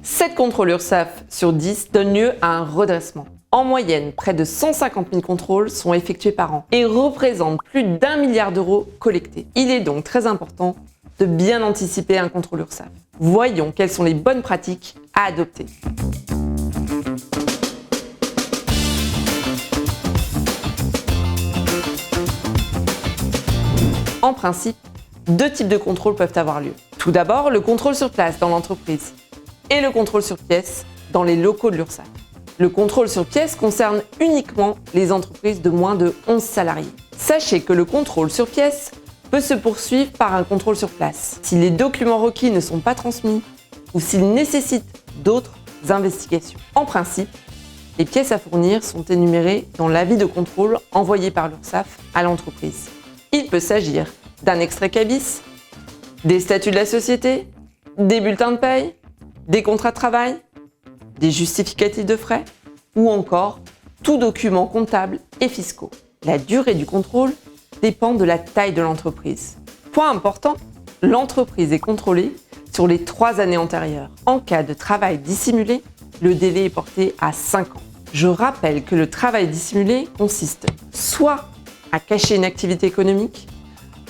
7 contrôles URSSAF sur 10 donnent lieu à un redressement. En moyenne, près de 150 000 contrôles sont effectués par an et représentent plus d'1 milliard d'euros collectés. Il est donc très important de bien anticiper un contrôle URSSAF. Voyons quelles sont les bonnes pratiques à adopter. En principe, 2 types de contrôles peuvent avoir lieu. Tout d'abord, le contrôle sur place dans l'entreprise et le contrôle sur pièce dans les locaux de l'URSSAF. Le contrôle sur pièce concerne uniquement les entreprises de moins de 11 salariés. Sachez que le contrôle sur pièce peut se poursuivre par un contrôle sur place si les documents requis ne sont pas transmis ou s'ils nécessitent d'autres investigations. En principe, les pièces à fournir sont énumérées dans l'avis de contrôle envoyé par l'URSSAF à l'entreprise. Il peut s'agir d'un extrait CABIS, des statuts de la société, des bulletins de paye, des contrats de travail, des justificatifs de frais ou encore tout document comptable et fiscaux. La durée du contrôle dépend de la taille de l'entreprise. Point important, l'entreprise est contrôlée sur les 3 années antérieures. En cas de travail dissimulé, le délai est porté à 5 ans. Je rappelle que le travail dissimulé consiste soit à cacher une activité économique,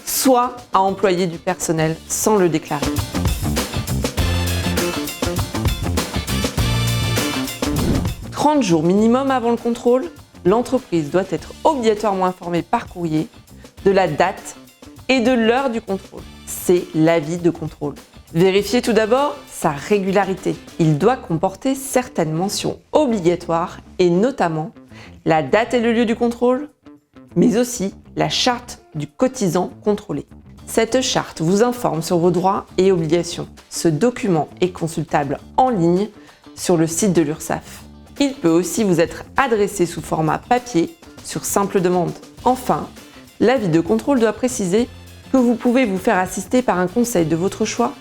soit à employer du personnel sans le déclarer. « 30 jours minimum avant le contrôle, l'entreprise doit être obligatoirement informée par courrier de la date et de l'heure du contrôle. C'est l'avis de contrôle. Vérifiez tout d'abord sa régularité. Il doit comporter certaines mentions obligatoires et notamment la date et le lieu du contrôle, mais aussi la charte du cotisant contrôlé. Cette charte vous informe sur vos droits et obligations. Ce document est consultable en ligne sur le site de l'URSSAF. Il peut aussi vous être adressé sous format papier sur simple demande. Enfin, l'avis de contrôle doit préciser que vous pouvez vous faire assister par un conseil de votre choix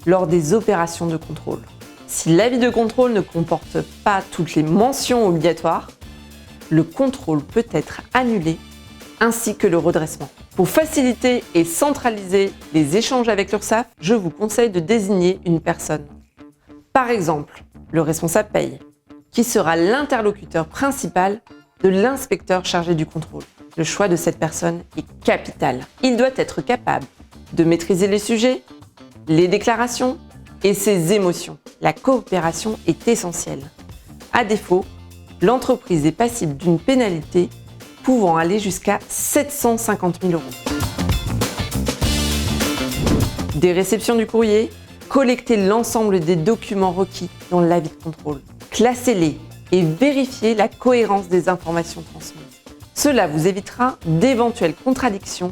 lors des opérations de contrôle. Si l'avis de contrôle ne comporte pas toutes les mentions obligatoires, le contrôle peut être annulé ainsi que le redressement. Pour faciliter et centraliser les échanges avec l'URSSAF, je vous conseille de désigner une personne. Par exemple, le responsable paye, qui sera l'interlocuteur principal de l'inspecteur chargé du contrôle. Le choix de cette personne est capital. Il doit être capable de maîtriser les sujets, les déclarations et ses émotions. La coopération est essentielle. À défaut, l'entreprise est passible d'une pénalité pouvant aller jusqu'à 750 000 €. Des réceptions du courrier, collectez l'ensemble des documents requis dans l'avis de contrôle. Classez-les et vérifiez la cohérence des informations transmises. Cela vous évitera d'éventuelles contradictions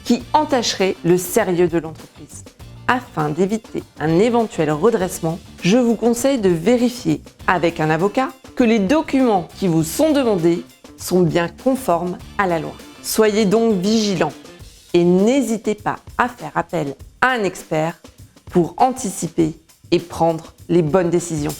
qui entacheraient le sérieux de l'entreprise. Afin d'éviter un éventuel redressement, je vous conseille de vérifier avec un avocat que les documents qui vous sont demandés sont bien conformes à la loi. Soyez donc vigilants et n'hésitez pas à faire appel à un expert pour anticiper et prendre les bonnes décisions.